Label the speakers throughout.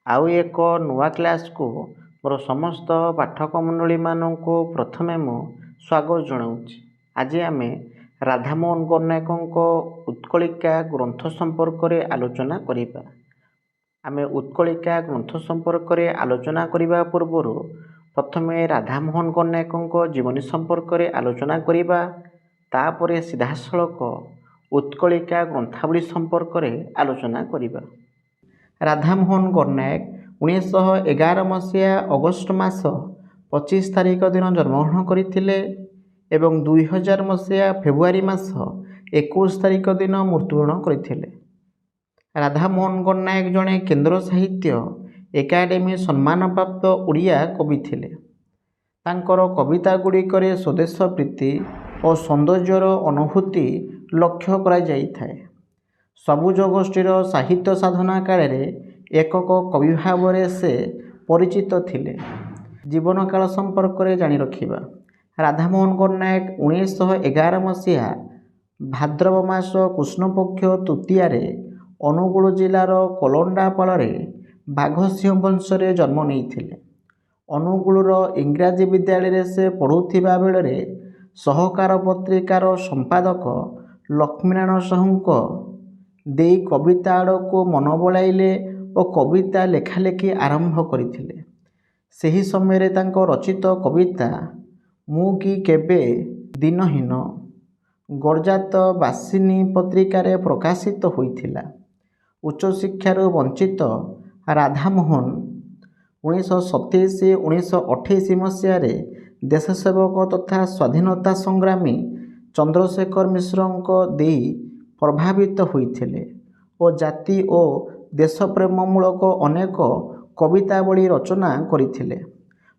Speaker 1: ଆଉ ଏକ ନୂଆ କ୍ଲାସ୍କୁ ମୋର ସମସ୍ତ ପାଠକ ମଣ୍ଡଳୀମାନଙ୍କୁ ପ୍ରଥମେ ମୁଁ ସ୍ୱାଗତ ଜଣାଉଛି। ଆଜି ଆମେ ରାଧାମୋହନ ଗନାୟକଙ୍କ ଉତ୍କଳିକା ଗ୍ରନ୍ଥ ସମ୍ପର୍କରେ ଆଲୋଚନା କରିବା। ଆମେ ଉତ୍କଳିକା ଗ୍ରନ୍ଥ ସମ୍ପର୍କରେ ଆଲୋଚନା କରିବା ପୂର୍ବରୁ ପ୍ରଥମେ ରାଧାମୋହନ ଗନାୟକଙ୍କ ଜୀବନୀ ସମ୍ପର୍କରେ ଆଲୋଚନା କରିବା। ତାପରେ ସିଧାସଳଖ ଉତ୍କଳିକା ଗ୍ରନ୍ଥାବଳୀ ସମ୍ପର୍କରେ ଆଲୋଚନା କରିବା। ରାଧାମୋହନ ଗନାୟକ 1911 ମସିହା ଅଗଷ୍ଟ ମାସ 25 ତାରିଖ ଦିନ ଜନ୍ମଗ୍ରହଣ କରିଥିଲେ ଏବଂ 2000 ମସିହା ଫେବୃଆରୀ ମାସ 21 ତାରିଖ ଦିନ ମୃତ୍ୟୁବରଣ କରିଥିଲେ। ରାଧାମୋହନ ଗନାୟକ ଜଣେ କେନ୍ଦ୍ର ସାହିତ୍ୟ ଏକାଡେମୀ ସମ୍ମାନପ୍ରାପ୍ତ ଓଡ଼ିଆ କବି ଥିଲେ। ତାଙ୍କର କବିତା ଗୁଡ଼ିକରେ ସ୍ୱଦେଶ ପ୍ରୀତି ଓ ସୌନ୍ଦର୍ଯ୍ୟର ଅନୁଭୂତି ଲକ୍ଷ୍ୟ କରାଯାଇଥାଏ। ସବୁଜ ଗୋଷ୍ଠୀର ସାହିତ୍ୟ ସାଧନା କାଳରେ ଏକକ କବି ଭାବରେ ସେ ପରିଚିତ ଥିଲେ। ଜୀବନକାଳ ସମ୍ପର୍କରେ ଜାଣି ରଖିବା। ରାଧାମୋହନ ଗନାୟକ 1911 ମସିହା ଭାଦ୍ରବ ମାସ କୃଷ୍ଣପକ୍ଷ ତୃତୀୟାରେ ଅନୁଗୁଳ ଜିଲ୍ଲାର କଲଣ୍ଡାପାଳରେ ବାଘସିଂହ ବଂଶରେ ଜନ୍ମ ନେଇଥିଲେ। ଅନୁଗୁଳର ଇଂରାଜୀ ବିଦ୍ୟାଳୟରେ ସେ ପଢ଼ୁଥିବା ବେଳରେ ସହକାର ପତ୍ରିକାର ସମ୍ପାଦକ ଲକ୍ଷ୍ମୀନାରାୟଣ ସାହୁଙ୍କ ଦେଇ କବିତା ଆଡ଼କୁ ମନ ବଳାଇଲେ ଓ କବିତା ଲେଖାଲେଖି ଆରମ୍ଭ କରିଥିଲେ। ସେହି ସମୟରେ ତାଙ୍କ ରଚିତ କବିତା ମୁଁ କି କେବେ ଦିନହୀନ ଗଡ଼ଜାତ ବାସିନୀ ପତ୍ରିକାରେ ପ୍ରକାଶିତ ହୋଇଥିଲା। ଉଚ୍ଚଶିକ୍ଷାରୁ ବଞ୍ଚିତ ରାଧାମୋହନ 1927-1928 ମସିହାରେ ଦେଶସେବକ ତଥା ସ୍ୱାଧୀନତା ସଂଗ୍ରାମୀ ଚନ୍ଦ୍ରଶେଖର ମିଶ୍ରଙ୍କ ଦେଇ ପ୍ରଭାବିତ ହୋଇଥିଲେ ଓ ଜାତି ଓ ଦେଶପ୍ରେମମୂଳକ ଅନେକ କବିତାବଳୀ ରଚନା କରିଥିଲେ।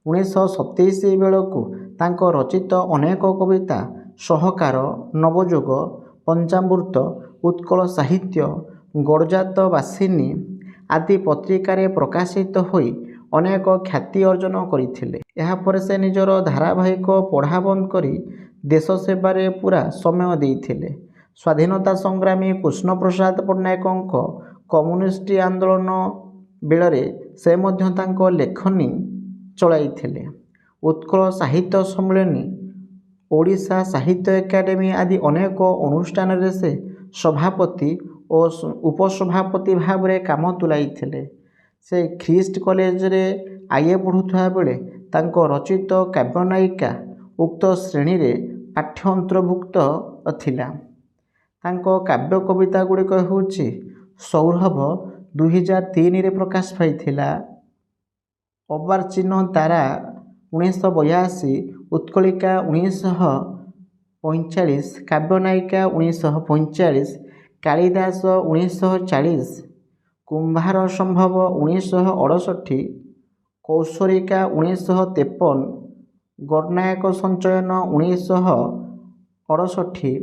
Speaker 1: 1927 ବେଳକୁ ତାଙ୍କ ରଚିତ ଅନେକ କବିତା ସହକାର, ନବଯୁଗ, ପଞ୍ଚାମୃତ, ଉତ୍କଳ ସାହିତ୍ୟ, ଗଡ଼ଜାତ ବାସିନୀ ଆଦି ପତ୍ରିକାରେ ପ୍ରକାଶିତ ହୋଇ ଅନେକ ଖ୍ୟାତି ଅର୍ଜନ କରିଥିଲେ। ଏହାପରେ ସେ ନିଜର ଧାରାବାହିକ ପଢ଼ା ବନ୍ଦ କରି ଦେଶ ସେବାରେ ପୂରା ସମୟ ଦେଇଥିଲେ। ସ୍ୱାଧୀନତା ସଂଗ୍ରାମୀ କୃଷ୍ଣପ୍ରସାଦ ପଟ୍ଟନାୟକଙ୍କ କମ୍ୟୁନିଷ୍ଟ ଆନ୍ଦୋଳନ ବେଳରେ ସେ ମଧ୍ୟ ତାଙ୍କ ଲେଖନୀ ଚଳାଇଥିଲେ। ଉତ୍କଳ ସାହିତ୍ୟ ସମ୍ମିଳନୀ, ଓଡ଼ିଶା ସାହିତ୍ୟ ଏକାଡେମୀ ଆଦି ଅନେକ ଅନୁଷ୍ଠାନରେ ସେ ସଭାପତି ଓ ଉପସଭାପତି ଭାବରେ କାମ ତୁଲାଇଥିଲେ। ସେ ଖ୍ରୀଷ୍ଟ କଲେଜରେ ଆଇଏ ପଢ଼ୁଥିବା ବେଳେ ତାଙ୍କ ରଚିତ କାବ୍ୟନାୟିକା ଉକ୍ତ ଶ୍ରେଣୀରେ ପାଠ୍ୟ ଅନ୍ତର୍ଭୁକ୍ତ ଥିଲା। ତାଙ୍କ କାବ୍ୟ କବିତା ଗୁଡ଼ିକ ହେଉଛି ସୌରଭ 2003ରେ ପ୍ରକାଶ ପାଇଥିଲା, ଅର୍ବାଚୀନ ତାରା 1982, ଉତ୍କଳିକା 1945, କାବ୍ୟନାୟିକା 1945, କାଳିଦାସ 1940, କୁମ୍ଭାର ସମ୍ଭବ 1968, କୌଶରିକା 1953, ଗନାୟକ ସଞ୍ଚୟନ 1968,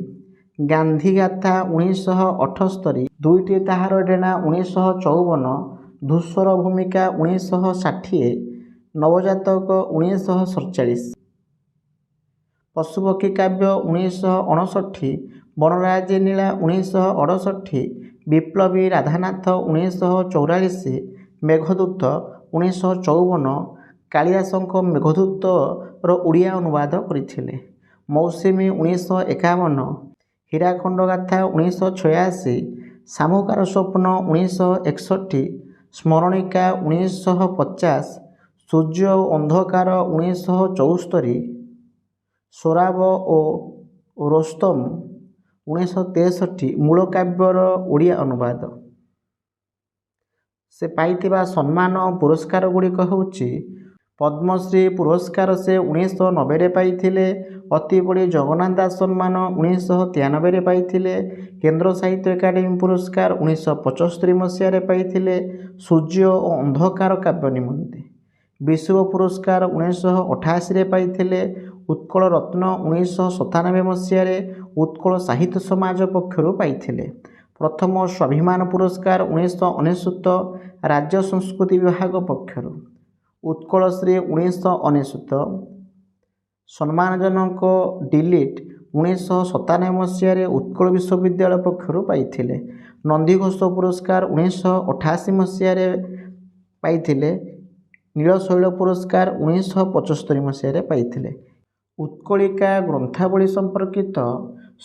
Speaker 1: ଗାନ୍ଧୀଗାଥା 1978, ଦୁଇଟି ତାହାର ଡେଣା 1954, ଧୂସର ଭୂମିକା 1960, ନବଜାତକ 1947, ପଶୁପକ୍ଷୀ କାବ୍ୟ 1959, ବନରାଜି ନୀଳା 1968, ବିପ୍ଳବୀ ରାଧାନାଥ 1944, ମେଘଦୂତ 1954, କାଳିଦାସଙ୍କ ମେଘଦୂତର ଓଡ଼ିଆ ଅନୁବାଦ କରିଥିଲେ। ମୌସୁମୀ 1951, ହୀରାଖଣ୍ଡ ଗାଥା 1986, ଶାମୁକାର ସ୍ୱପ୍ନ 1961, ସ୍ମରଣିକା 1950, ସୂର୍ଯ୍ୟ ଓ ଅନ୍ଧକାର 1974, ସୋରାବ ଓ ରୋସ୍ତମ 1963 ମୂଳ କାବ୍ୟର ଓଡ଼ିଆ ଅନୁବାଦ। ସେ ପାଇଥିବା ସମ୍ମାନ ଓ ପୁରସ୍କାର ଗୁଡ଼ିକ ହେଉଛି ପଦ୍ମଶ୍ରୀ ପୁରସ୍କାର ସେ 1990ରେ ପାଇଥିଲେ, ଅତିବଡ଼ି ଜଗନ୍ନାଥ ଦାସ ସମ୍ମାନ 1993ରେ ପାଇଥିଲେ, କେନ୍ଦ୍ର ସାହିତ୍ୟ ଏକାଡେମୀ ପୁରସ୍କାର 1975 ମସିହାରେ ପାଇଥିଲେ ସୂର୍ଯ୍ୟ ଓ ଅନ୍ଧକାର କାବ୍ୟ ନିମନ୍ତେ, ବିଶ୍ୱ ପୁରସ୍କାର 1988ରେ ପାଇଥିଲେ, ଉତ୍କଳ ରତ୍ନ 1997 ମସିହାରେ ଉତ୍କଳ ସାହିତ୍ୟ ସମାଜ ପକ୍ଷରୁ ପାଇଥିଲେ, ପ୍ରଥମ ସ୍ୱାଭିମାନ ପୁରସ୍କାର 1999 ରାଜ୍ୟ ସଂସ୍କୃତି ବିଭାଗ ପକ୍ଷରୁ, ଉତ୍କଳଶ୍ରୀ 1999, ସମ୍ମାନଜନକ ଡିଲିଟ 1997 ମସିହାରେ ଉତ୍କଳ ବିଶ୍ୱବିଦ୍ୟାଳୟ ପକ୍ଷରୁ ପାଇଥିଲେ, ନନ୍ଦିଘୋଷ ପୁରସ୍କାର 1988 ମସିହାରେ ପାଇଥିଲେ। ନୀଳଶୈଳ ପୁରସ୍କାର 1975 ମସିହାରେ ପାଇଥିଲେ। ଉତ୍କଳିକା ଗ୍ରନ୍ଥାବଳୀ ସମ୍ପର୍କିତ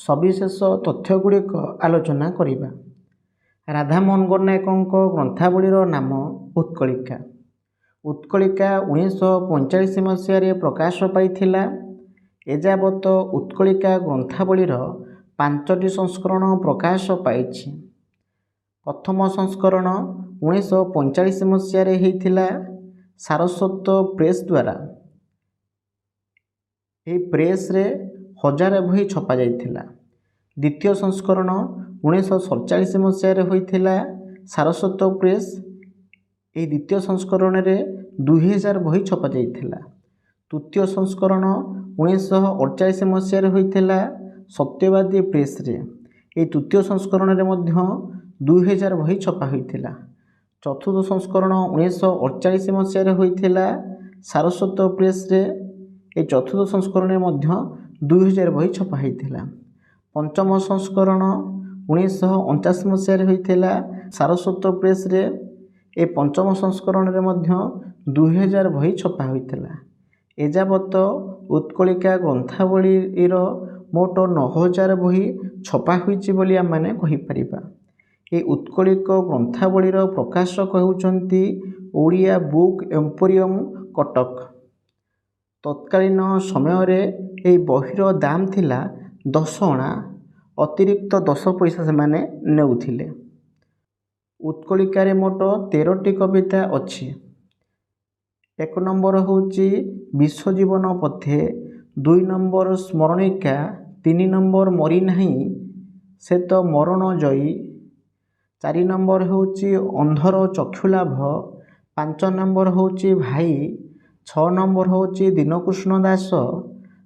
Speaker 1: ସବିଶେଷ ତଥ୍ୟଗୁଡ଼ିକ ଆଲୋଚନା କରିବା। ରାଧାମୋହନ ଗଡ଼ନାୟକଙ୍କ ଗ୍ରନ୍ଥାବଳୀର ନାମ ଉତ୍କଳିକା। ଉତ୍କଳିକା 1945 ମସିହାରେ ପ୍ରକାଶ ପାଇଥିଲା। ଏଯାବତ ଉତ୍କଳିକା ଗ୍ରନ୍ଥାବଳୀର 5ଟି ସଂସ୍କରଣ ପ୍ରକାଶ ପାଇଛି। ପ୍ରଥମ ସଂସ୍କରଣ 1945 ମସିହାରେ ହୋଇଥିଲା ସାରସ୍ୱତ ପ୍ରେସ୍ ଦ୍ୱାରା। ଏହି ପ୍ରେସ୍ରେ 1000 ବହି ଛପାଯାଇଥିଲା। ଦ୍ୱିତୀୟ ସଂସ୍କରଣ 1947 ମସିହାରେ ହୋଇଥିଲା ସାରସ୍ୱତ ପ୍ରେସ୍। ଏହି ଦ୍ୱିତୀୟ ସଂସ୍କରଣରେ 2000 ବହି ଛପାଯାଇଥିଲା। ତୃତୀୟ ସଂସ୍କରଣ 1948 ମସିହାରେ ହୋଇଥିଲା ସତ୍ୟବାଦୀ ପ୍ରେସ୍ରେ। ଏହି ତୃତୀୟ ସଂସ୍କରଣରେ ମଧ୍ୟ 2000 ବହି ଛପା ହୋଇଥିଲା। ଚତୁର୍ଥ ସଂସ୍କରଣ 1948 ମସିହାରେ ହୋଇଥିଲା ସାରସ୍ୱତ ପ୍ରେସ୍ରେ। ଏହି ଚତୁର୍ଥ ସଂସ୍କରଣରେ ମଧ୍ୟ 2000 ବହି ଛପା ହୋଇଥିଲା। ପଞ୍ଚମ ସଂସ୍କରଣ 1949 ମସିହାରେ ହୋଇଥିଲା ସାରସ୍ୱତ ପ୍ରେସ୍ରେ। ଏ ପଞ୍ଚମ ସଂସ୍କରଣରେ ମଧ୍ୟ 2000 ବହି ଛପା ହୋଇଥିଲା। ଏଯାବତ ଉତ୍କଳିକା ଗ୍ରନ୍ଥାବଳୀର ମୋଟ 9000 ବହି ଛପା ହୋଇଛି ବୋଲି ଆମମାନେ କହିପାରିବା। ଏହି ଉତ୍କଳିକ ଗ୍ରନ୍ଥାବଳୀର ପ୍ରକାଶକ ହେଉଛନ୍ତି ଓଡ଼ିଆ ବୁକ୍ ଏମ୍ପୋରିୟମ୍ କଟକ। ତତ୍କାଳୀନ ସମୟରେ ଏହି ବହିର ଦାମ ଥିଲା 10 ଅଣା, ଅତିରିକ୍ତ 10 ପଇସା ସେମାନେ ନେଉଥିଲେ। ଉତ୍କଳିକାରେ ମୋଟ 13ଟି କବିତା ଅଛି। 1 ନମ୍ବର ହେଉଛି ବିଶ୍ୱଜୀବନ ପଥେ, 2 ନମ୍ବର ସ୍ମରଣିକା, 3 ନମ୍ବର ମରିନାହିଁ ସେ ତ ମରଣ ଜୟୀ, 4 ନମ୍ବର ହେଉଛି ଅନ୍ଧର ଚକ୍ଷୁଲାଭ, 5 ନମ୍ବର ହେଉଛି ଭାଇ, 6 ନମ୍ବର ହେଉଛି ଦୀନକୃଷ୍ଣ ଦାସ,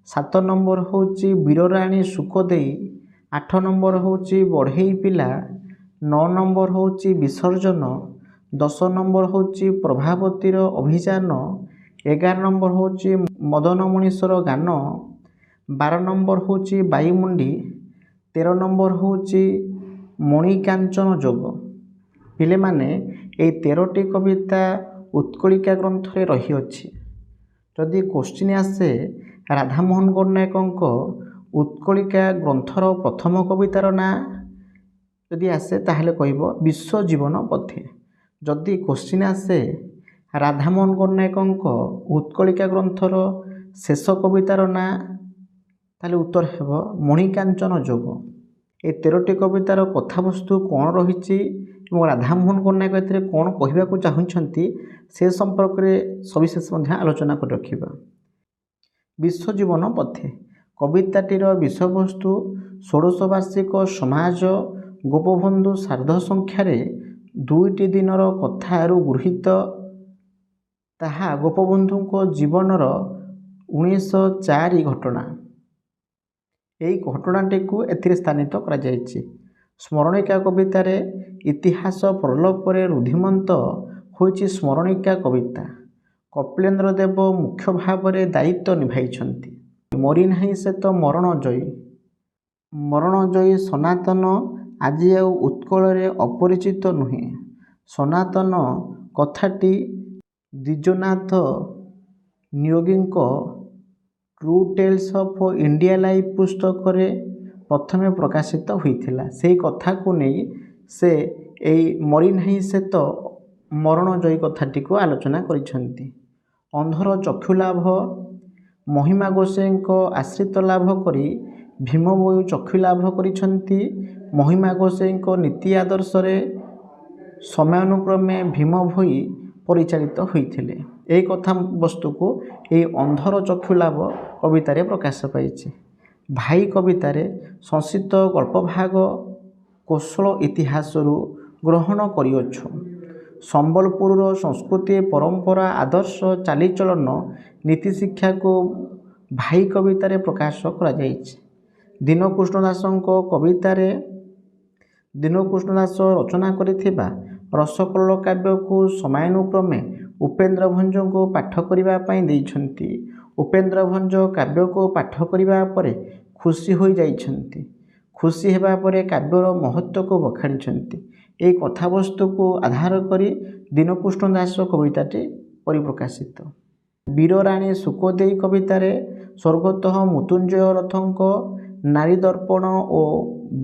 Speaker 1: 7 ନମ୍ବର ହେଉଛି ବୀରରାଣୀ ସୁଖଦେଇ, 8 ନମ୍ବର ହେଉଛି ବଢ଼େଇ ପିଲା, 9 ନମ୍ବର ହେଉଛି ବିସର୍ଜନ, 10 ନମ୍ବର ହେଉଛି ପ୍ରଭାବତୀର ଅଭିଯାନ, 11 ନମ୍ବର ହେଉଛି ମଦନ ମଣିଷର ଗାନ, 12 ନମ୍ବର ହେଉଛି ବାୟୁମୁଣ୍ଡି, 13 ନମ୍ବର ହେଉଛି ମଣିକାଞ୍ଚନ ଯୋଗ। ପିଲାମାନେ ଏହି 13ଟି କବିତା ଉତ୍କଳିକା ଗ୍ରନ୍ଥରେ ରହିଅଛି। ଯଦି କୋଶ୍ଚିନ୍ ଆସେ ରାଧାମୋହନ ଗଡ଼ନାୟକଙ୍କ ଉତ୍କଳିକା ଗ୍ରନ୍ଥର ପ୍ରଥମ କବିତାର ନାଁ ଯଦି ଆସେ ତାହେଲେ କହିବ ବିଶ୍ୱଜୀବନ ପଥେ। ଯଦି କୋଶ୍ଚିନ୍ ଆସେ ରାଧାମୋହନ ଗଡ଼ନାୟକଙ୍କ ଉତ୍କଳିକା ଗ୍ରନ୍ଥର ଶେଷ କବିତାର ନାଁ ତାହେଲେ ଉତ୍ତର ହେବ ମଣିକାଞ୍ଚନ ଯୋଗ। ଏ 13ଟି କବିତାର କଥାବସ୍ତୁ କ'ଣ ରହିଛି ଏବଂ ରାଧାମୋହନ ଗଡ଼ନାୟକ ଏଥିରେ କ'ଣ କହିବାକୁ ଚାହୁଁଛନ୍ତି ସେ ସମ୍ପର୍କରେ ସବିଶେଷ ମଧ୍ୟ ଆଲୋଚନା କରି ରଖିବା। ବିଶ୍ୱଜୀବନ ପଥେ କବିତାଟିର ବିଷୟବସ୍ତୁ ଷୋଡ଼ଶ ବାର୍ଷିକ ସମାଜ ଗୋପବନ୍ଧୁ ସାର୍ଦ୍ଧ ସଂଖ୍ୟାରେ 2ଟି ଦିନର କଥାରୁ ଗୃହୀତ। ତାହା ଗୋପବନ୍ଧୁଙ୍କ ଜୀବନର 1904 ଘଟଣା। ଏହି ଘଟଣାଟିକୁ ଏଥିରେ ସ୍ଥାନିତ କରାଯାଇଛି। ସ୍ମରଣିକା କବିତାରେ ଇତିହାସ ପ୍ରଲୋପରେ ରୁଦ୍ଧିମନ୍ତ ହୋଇଛି ସ୍ମରଣିକା କବିତା। କପିଳେନ୍ଦ୍ର ଦେବ ମୁଖ୍ୟ ଭାବରେ ଦାୟିତ୍ୱ ନିଭାଇଛନ୍ତି। ମରିନାହିଁ ସେ ତ ମରଣ ଜୟୀ। ମରଣ ଜୟୀ ସନାତନ ଆଜି ଆଉ ଉତ୍କଳରେ ଅପରିଚିତ ନୁହେଁ। ସନାତନ କଥାଟି ଦ୍ୱିଜନାଥ ନିୟୋଗୀଙ୍କ true tales of India life ପୁସ୍ତକରେ ପ୍ରଥମେ ପ୍ରକାଶିତ ହୋଇଥିଲା। ସେହି କଥାକୁ ନେଇ ସେ ଏହି ମରିନାହିଁ ସେ ତ ମରଣ ଜୟୀ କଥାଟିକୁ ଆଲୋଚନା କରିଛନ୍ତି। ଅନ୍ଧର ଚକ୍ଷୁଲାଭ ମହିମା ଗୋସାଇଁଙ୍କ ଆଶ୍ରିତ ଲାଭ କରି ଭୀମଭୋଇ ଚକ୍ଷୁଲାଭ କରିଛନ୍ତି। ମହିମା ଗୋସାଇଁଙ୍କ ନୀତି ଆଦର୍ଶରେ ସମୟାନୁକ୍ରମେ ଭୀମଭୋଇ ପରିଚାଳିତ ହୋଇଥିଲେ। ଏହି କଥାବସ୍ତୁକୁ ଏହି ଅନ୍ଧର ଚକ୍ଷୁଲାଭ କବିତାରେ ପ୍ରକାଶ ପାଇଛି। ଭାଇ କବିତାରେ ସଂସ୍କୃତ ଗଳ୍ପଭାଗ କୋଶଳ ଇତିହାସରୁ ଗ୍ରହଣ କରିଅଛୁ। ସମ୍ବଲପୁରର ସଂସ୍କୃତି ପରମ୍ପରା ଆଦର୍ଶ ଚାଲିଚଳନ ନୀତିଶିକ୍ଷାକୁ ଭାଇ କବିତାରେ ପ୍ରକାଶ କରାଯାଇଛି। ଦୀନକୃଷ୍ଣ ଦାସଙ୍କ କବିତାରେ ଦୀନକୃଷ୍ଣ ଦାସ ରଚନା କରିଥିବା ରସକଲ୍ଲୋଳ କାବ୍ୟକୁ ସମୟାନୁକ୍ରମେ ଉପେନ୍ଦ୍ର ଭଞ୍ଜଙ୍କୁ ପାଠ କରିବା ପାଇଁ ଦେଇଛନ୍ତି। ଉପେନ୍ଦ୍ର ଭଞ୍ଜ କାବ୍ୟକୁ ପାଠ କରିବା ପରେ ଖୁସି ହୋଇଯାଇଛନ୍ତି। ଖୁସି ହେବା ପରେ କାବ୍ୟର ମହତ୍ତ୍ୱକୁ ବଖାଣିଛନ୍ତି। ଏହି କଥାବସ୍ତୁକୁ ଆଧାର କରି ଦୀନକୃଷ୍ଣ ଦାସ କବିତାଟି ପରିପ୍ରକାଶିତ। ବୀରରାଣୀ ଶୁକଦେଇ କବିତାରେ ସ୍ୱର୍ଗତଃ ମୃତ୍ୟୁଞ୍ଜୟ ରଥଙ୍କ ନାରୀ ଦର୍ପଣ ଓ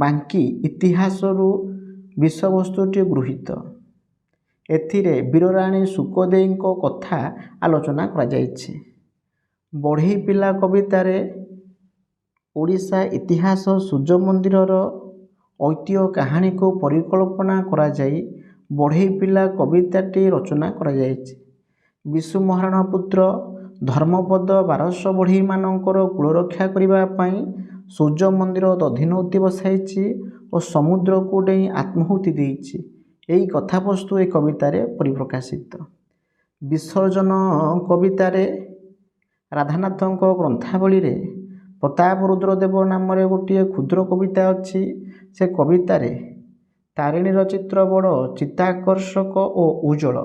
Speaker 1: ବାଙ୍କୀ ଇତିହାସରୁ ବିଷୟବସ୍ତୁଟି ଗୃହୀତ। ଏଥିରେ ବୀରରାଣୀ ଶୁକଦେଇଙ୍କ କଥା ଆଲୋଚନା କରାଯାଇଛି। ବଢ଼େଇ ପିଲା କବିତାରେ ଓଡ଼ିଶା ଇତିହାସ ସୂର୍ଯ୍ୟ ମନ୍ଦିରର ଐତିହ୍ୟ କାହାଣୀକୁ ପରିକଳ୍ପନା କରାଯାଇ ବଢ଼େଇ ପିଲା କବିତାଟି ରଚନା କରାଯାଇଛି। ବିଶୁ ମହାରଣା ପୁତ୍ର ଧର୍ମପଦ 1200 ବଢ଼େଇମାନଙ୍କର କୁଳରକ୍ଷା କରିବା ପାଇଁ ସୂର୍ଯ୍ୟ ମନ୍ଦିର ଦଧିନଉତି ବସାଇଛି ଓ ସମୁଦ୍ରକୁ ଡେଇଁ ଆତ୍ମାହୁତି ଦେଇଛି। ଏହି କଥାବସ୍ତୁ ଏ କବିତାରେ ପରିପ୍ରକାଶିତ। ବିସର୍ଜନ କବିତାରେ ରାଧାନାଥଙ୍କ ଗ୍ରନ୍ଥାବଳୀରେ ପ୍ରତାପରୁଦ୍ର ଦେବ ନାମରେ ଗୋଟିଏ କ୍ଷୁଦ୍ର କବିତା ଅଛି। ସେ କବିତାରେ ତାରିଣୀର ଚିତ୍ର ବଡ଼ ଚିତ୍ତାକର୍ଷକ ଓ ଉଜ୍ଜ୍ୱଳ।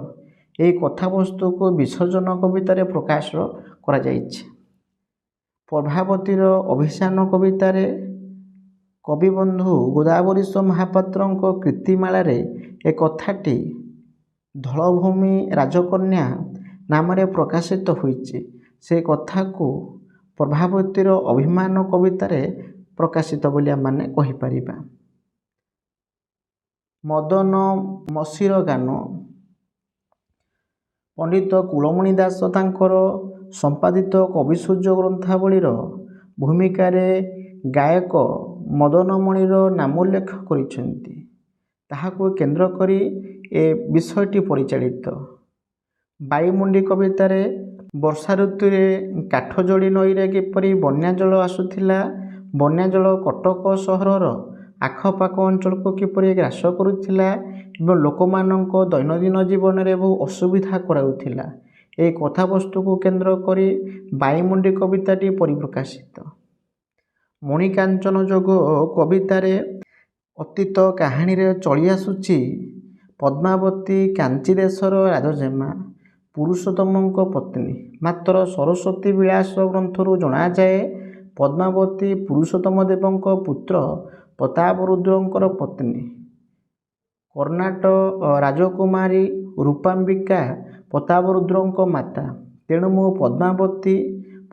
Speaker 1: ଏହି କଥାବସ୍ତୁକୁ ବିସର୍ଜନ କବିତାରେ ପ୍ରକାଶ କରାଯାଇଛି। ପ୍ରଭାବତୀର ଅଭିସାନ କବିତାରେ କବିବନ୍ଧୁ ଗୋଦାବରୀଶ ମହାପାତ୍ରଙ୍କ କୀର୍ତ୍ତିମାଳାରେ ଏ କଥାଟି ଧଳଭୂମି ରାଜକନ୍ୟା ନାମରେ ପ୍ରକାଶିତ ହୋଇଛି। ସେ କଥାକୁ ପ୍ରଭାବତୀର ଅଭିମାନ କବିତାରେ ପ୍ରକାଶିତ ବୋଲି ଆମମାନେ କହିପାରିବା। ମଦନ ମସିର ଗାନ ପଣ୍ଡିତ କୁଳମଣି ଦାସ ତାଙ୍କର ସମ୍ପାଦିତ କବିସୂର୍ଯ୍ୟ ଗ୍ରନ୍ଥାବଳୀର ଭୂମିକାରେ ଗାୟକ ମଦନମଣିର ନାମୋଲ୍ଲେଖ କରିଛନ୍ତି। ତାହାକୁ କେନ୍ଦ୍ର କରି ଏ ବିଷୟଟି ପରିଚାଳିତ। ବାୟୁମଣ୍ଡି କବିତାରେ ବର୍ଷା ଋତୁରେ କାଠଯୋଡ଼ି ନଈରେ କିପରି ବନ୍ୟାଜଳ ଆସୁଥିଲା, ବନ୍ୟାଜଳ କଟକ ସହରର ଆଖପାଖ ଅଞ୍ଚଳକୁ କିପରି ଗ୍ରାସ କରୁଥିଲା ଏବଂ ଲୋକମାନଙ୍କ ଦୈନନ୍ଦିନ ଜୀବନରେ ବହୁ ଅସୁବିଧା କରାଉଥିଲା, ଏହି କଥାବସ୍ତୁକୁ କେନ୍ଦ୍ର କରି ବାୟୁମଣ୍ଡି କବିତାଟି ପରିପ୍ରକାଶିତ। ମଣିକାଞ୍ଚନ ଯୋଗ କବିତାରେ ଅତୀତ କାହାଣୀରେ ଚଳି ଆସୁଛି ପଦ୍ମାବତୀ କାଞ୍ଚି ଦେଶର ରାଜଜେମା, ପୁରୁଷୋତ୍ତମଙ୍କ ପତ୍ନୀ। ମାତ୍ର ସରସ୍ୱତୀ ବିଳାସ ଗ୍ରନ୍ଥରୁ ଜଣାଯାଏ ପଦ୍ମାବତୀ ପୁରୁଷୋତ୍ତମ ଦେବଙ୍କ ପୁତ୍ର ପ୍ରତାପରୁଦ୍ରଙ୍କର ପତ୍ନୀ। କର୍ଣ୍ଣାଟ ରାଜକୁମାରୀ ରୂପାମ୍ବିକା ପ୍ରତାପରୁଦ୍ରଙ୍କ ମାତା। ତେଣୁ ମୁଁ ପଦ୍ମାବତୀ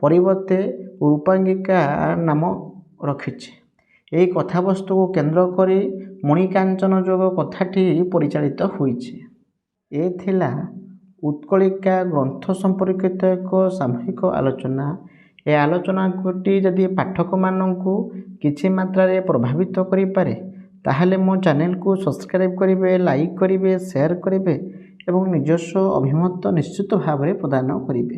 Speaker 1: ପରିବର୍ତ୍ତେ ରୂପାମ୍ବିକା ନାମ ରଖିଛି। ଏହି କଥାବସ୍ତୁକୁ କେନ୍ଦ୍ର କରି ମଣିକାଞ୍ଚନ ଯୋଗ କଥାଟି ପରିଚାଳିତ ହୋଇଛି। ଏ ଥିଲା ଉତ୍କଳିକା ଗ୍ରନ୍ଥ ସମ୍ପର୍କିତ ଏକ ସାମୂହିକ ଆଲୋଚନା। ଏ ଆଲୋଚନାଟି ଯଦି ପାଠକମାନଙ୍କୁ କିଛି ମାତ୍ରାରେ ପ୍ରଭାବିତ କରିପାରେ ତାହେଲେ ମୋ ଚ୍ୟାନେଲକୁ ସବସ୍କ୍ରାଇବ୍ କରିବେ, ଲାଇକ୍ କରିବେ, ସେୟାର କରିବେ ଏବଂ ନିଜସ୍ୱ ଅଭିମତ ନିଶ୍ଚିତ ଭାବରେ ପ୍ରଦାନ କରିବେ।